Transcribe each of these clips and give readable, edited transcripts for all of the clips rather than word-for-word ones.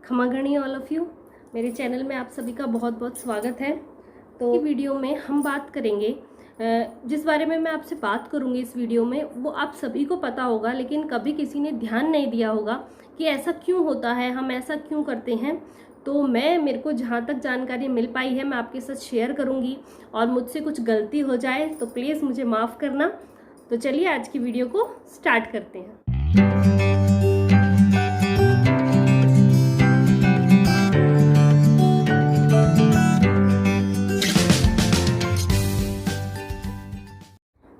खमागणी all of you. मेरे channel में आप सभी का बहुत बहुत स्वागत है। तो वीडियो में हम बात करेंगे, जिस बारे में मैं आपसे बात करूंगी इस वीडियो में वो आप सभी को पता होगा, लेकिन कभी किसी ने ध्यान नहीं दिया होगा कि ऐसा क्यों होता है, हम ऐसा क्यों करते हैं। तो मेरे को जहाँ तक जानकारी मिल पाई है मैं आपके साथ शेयर करूंगी, और मुझसे कुछ गलती हो जाए तो प्लीज़ मुझे माफ़ करना। तो चलिए आज की वीडियो को स्टार्ट करते हैं।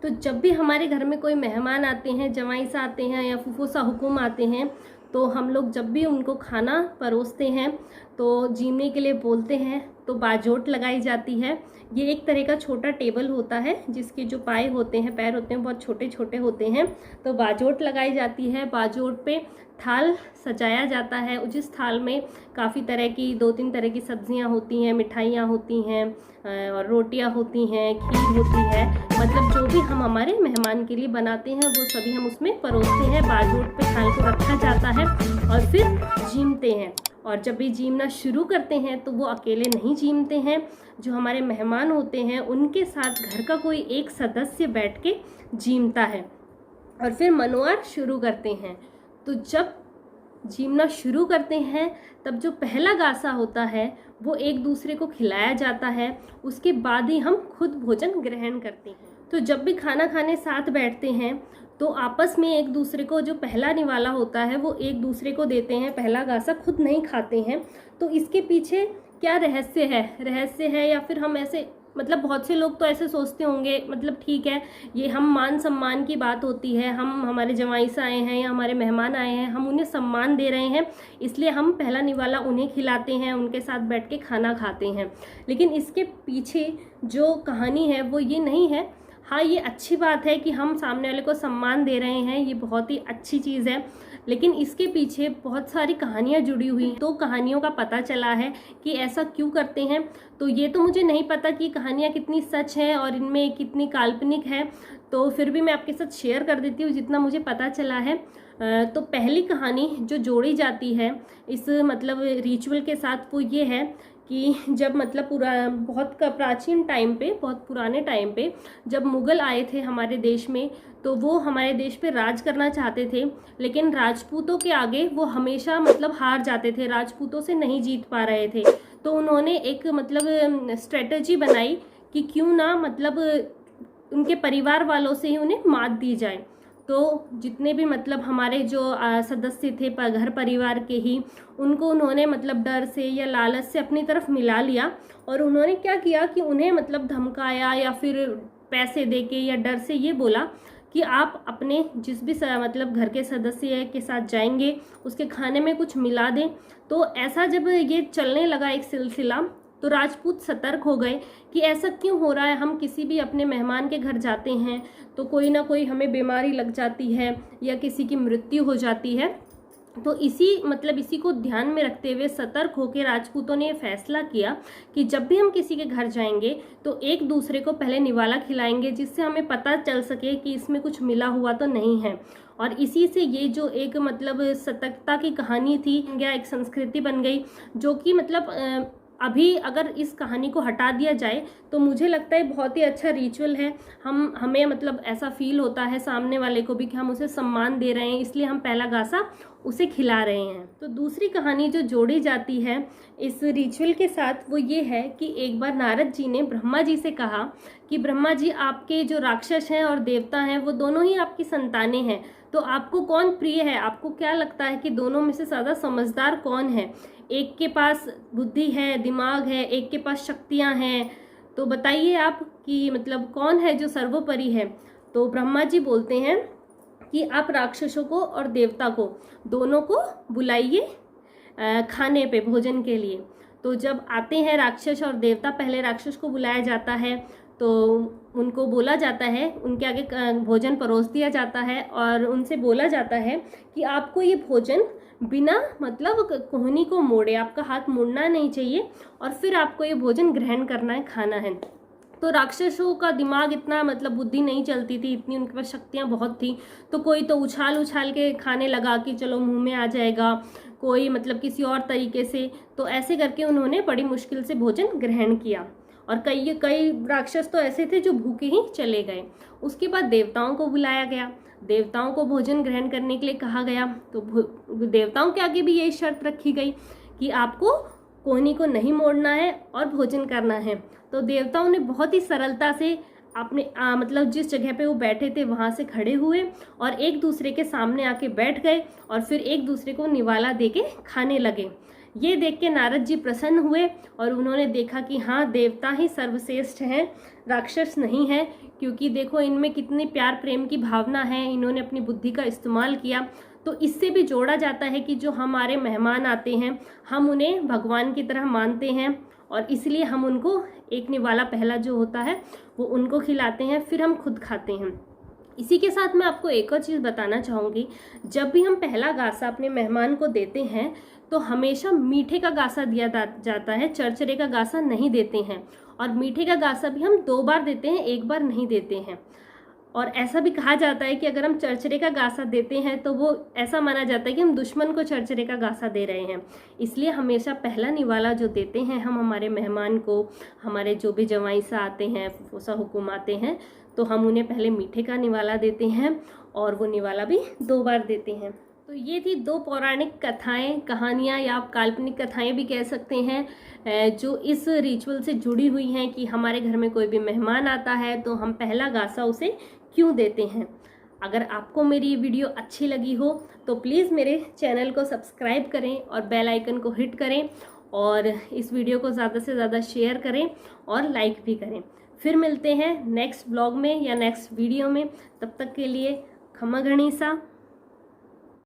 तो जब भी हमारे घर में कोई मेहमान आते हैं, जवाई आते हैं या फूफूसा हुकुम आते हैं, तो हम लोग जब भी उनको खाना परोसते हैं तो जीने के लिए बोलते हैं तो बाजोट लगाई जाती है। ये एक तरह का छोटा टेबल होता है जिसके जो पाए होते हैं, पैर होते हैं, बहुत छोटे छोटे होते हैं। तो बाजोट लगाई जाती है। बाजोट पे थाल सजाया जाता है। जिस थाल में काफ़ी तरह की 2-3 तरह की सब्जियां होती हैं, मिठाइयाँ होती हैं और रोटियां होती हैं, खीर होती है। मतलब जो भी हम हमारे मेहमान के लिए बनाते हैं वो सभी हम उसमें परोसते हैं। बाजोट पे थाल को रखा जाता है और फिर जीमते हैं। और जब भी जीमना शुरू करते हैं तो वो अकेले नहीं जीमते हैं, जो हमारे मेहमान होते हैं उनके साथ घर का कोई एक सदस्य बैठ के जीमता है और फिर मनवार शुरू करते हैं। तो जब जीमना शुरू करते हैं तब जो पहला गासा होता है वो एक दूसरे को खिलाया जाता है। उसके बाद ही हम खुद भोजन ग्रहण करते हैं। तो जब भी खाना खाने साथ बैठते हैं तो आपस में एक दूसरे को जो पहला निवाला होता है वो एक दूसरे को देते हैं, पहला गासा खुद नहीं खाते हैं। तो इसके पीछे क्या रहस्य है या फिर हम ऐसे, मतलब बहुत से लोग तो ऐसे सोचते होंगे, मतलब ठीक है ये हम मान सम्मान की बात होती है, हम हमारे जवाई से आए हैं या हमारे मेहमान आए हैं, हम उन्हें सम्मान दे रहे हैं इसलिए हम पहला निवाला उन्हें खिलाते हैं, उनके साथ बैठ के खाना खाते हैं। लेकिन इसके पीछे जो कहानी है वो ये नहीं है। हाँ, ये अच्छी बात है कि हम सामने वाले को सम्मान दे रहे हैं, ये बहुत ही अच्छी चीज़ है, लेकिन इसके पीछे बहुत सारी कहानियाँ जुड़ी हुई। तो कहानियों का पता चला है कि ऐसा क्यों करते हैं। तो ये तो मुझे नहीं पता कि कहानियाँ कितनी सच हैं और इनमें कितनी काल्पनिक है, तो फिर भी मैं आपके साथ शेयर कर देती हूँ जितना मुझे पता चला है। तो पहली कहानी जो जोड़ी जाती है इस मतलब रिचुअल के साथ वो ये है कि जब मतलब बहुत प्राचीन टाइम पे, बहुत पुराने टाइम पे जब मुग़ल आए थे हमारे देश में, तो वो हमारे देश पे राज करना चाहते थे, लेकिन राजपूतों के आगे वो हमेशा मतलब हार जाते थे, राजपूतों से नहीं जीत पा रहे थे। तो उन्होंने एक मतलब स्ट्रेटजी बनाई कि क्यों ना मतलब उनके परिवार वालों से ही उन्हें मात दी जाए। तो जितने भी मतलब हमारे जो सदस्य थे घर परिवार के ही, उनको उन्होंने मतलब डर से या लालच से अपनी तरफ मिला लिया। और उन्होंने क्या किया कि उन्हें मतलब धमकाया या फिर पैसे देके या डर से ये बोला कि आप अपने जिस भी मतलब घर के सदस्य के साथ जाएंगे उसके खाने में कुछ मिला दें। तो ऐसा जब ये चलने लगा एक सिलसिला, तो राजपूत सतर्क हो गए कि ऐसा क्यों हो रहा है। हम किसी भी अपने मेहमान के घर जाते हैं तो कोई ना कोई हमें बीमारी लग जाती है या किसी की मृत्यु हो जाती है। तो इसी को ध्यान में रखते हुए सतर्क होकर राजपूतों ने ये फैसला किया कि जब भी हम किसी के घर जाएंगे तो एक दूसरे को पहले निवाला खिलाएंगे, जिससे हमें पता चल सके कि इसमें कुछ मिला हुआ तो नहीं है। और इसी से ये जो एक मतलब सतर्कता की कहानी थी, या एक संस्कृति बन गई, जो कि मतलब अभी अगर इस कहानी को हटा दिया जाए तो मुझे लगता है बहुत ही अच्छा रिचुअल है। हमें मतलब ऐसा फील होता है सामने वाले को भी कि हम उसे सम्मान दे रहे हैं, इसलिए हम पहला गासा उसे खिला रहे हैं। तो दूसरी कहानी जो जोड़ी जाती है इस रिचुअल के साथ वो ये है कि एक बार नारद जी ने ब्रह्मा जी से कहा कि ब्रह्मा जी, आपके जो राक्षस हैं और देवता हैं वो दोनों ही आपकी संतानें हैं, तो आपको कौन प्रिय है? आपको क्या लगता है कि दोनों में से ज़्यादा समझदार कौन है? एक के पास बुद्धि है, दिमाग है, एक के पास शक्तियां हैं, तो बताइए आप कि मतलब कौन है जो सर्वोपरि है? तो ब्रह्मा जी बोलते हैं कि आप राक्षसों को और देवता को दोनों को बुलाइए खाने पे, भोजन के लिए। तो जब आते हैं राक्षस और देवता, पहले राक्षस को बुलाया जाता है, तो उनको बोला जाता है, उनके आगे भोजन परोस दिया जाता है और उनसे बोला जाता है कि आपको ये भोजन बिना मतलब कोहनी को मोड़े, आपका हाथ मुड़ना नहीं चाहिए और फिर आपको ये भोजन ग्रहण करना है, खाना है। तो राक्षसों का दिमाग इतना मतलब बुद्धि नहीं चलती थी, इतनी उनके पास शक्तियाँ बहुत थी। तो कोई तो उछाल उछाल के खाने लगा कि चलो मुंह में आ जाएगा, कोई मतलब किसी और तरीके से, तो ऐसे करके उन्होंने बड़ी मुश्किल से भोजन ग्रहण किया। और कई कई राक्षस तो ऐसे थे जो भूखे ही चले गए। उसके बाद देवताओं को बुलाया गया, देवताओं को भोजन ग्रहण करने के लिए कहा गया। तो देवताओं के आगे भी यही शर्त रखी गई कि आपको कोहनी को नहीं मोड़ना है और भोजन करना है। तो देवताओं ने बहुत ही सरलता से अपने मतलब जिस जगह पे वो बैठे थे वहाँ से खड़े हुए और एक दूसरे के सामने आके बैठ गए और फिर एक दूसरे को निवाला देके खाने लगे। ये देख के नारद जी प्रसन्न हुए और उन्होंने देखा कि हाँ, देवता ही सर्वश्रेष्ठ हैं, राक्षस नहीं है, क्योंकि देखो इनमें कितनी प्यार प्रेम की भावना है, इन्होंने अपनी बुद्धि का इस्तेमाल किया। तो इससे भी जोड़ा जाता है कि जो हमारे मेहमान आते हैं हम उन्हें भगवान की तरह मानते हैं और इसलिए हम उनको एक निवाला पहला जो होता है वो उनको खिलाते हैं, फिर हम खुद खाते हैं। इसी के साथ मैं आपको एक और चीज़ बताना चाहूँगी, जब भी हम पहला गासा अपने मेहमान को देते हैं तो हमेशा मीठे का गासा दिया जाता है, चरचरे का गासा नहीं देते हैं। और मीठे का गासा भी हम 2 बार देते हैं, 1 बार नहीं देते हैं। और ऐसा भी कहा जाता है कि अगर हम चरचरे का गासा देते हैं तो वो ऐसा माना जाता है कि हम दुश्मन को चरचरे का गासा दे रहे हैं। इसलिए हमेशा पहला निवाला जो देते हैं हम हमारे मेहमान को, हमारे जो भी जवाई सा आते हैं, फूफोसा हुकुम आते हैं, तो हम उन्हें पहले मीठे का निवाला देते हैं और वो निवाला भी 2 बार देते हैं। तो ये थी 2 पौराणिक कथाएं, कहानियाँ या आप काल्पनिक कथाएं भी कह सकते हैं, जो इस रिचुअल से जुड़ी हुई हैं कि हमारे घर में कोई भी मेहमान आता है तो हम पहला गासा उसे क्यों देते हैं। अगर आपको मेरी ये वीडियो अच्छी लगी हो तो प्लीज़ मेरे चैनल को सब्सक्राइब करें और बेल आइकन को हिट करें और इस वीडियो को ज़्यादा से ज़्यादा शेयर करें और लाइक भी करें। फिर मिलते हैं नेक्स्ट ब्लॉग में या नेक्स्ट वीडियो में। तब तक के लिए खमा गणिसा।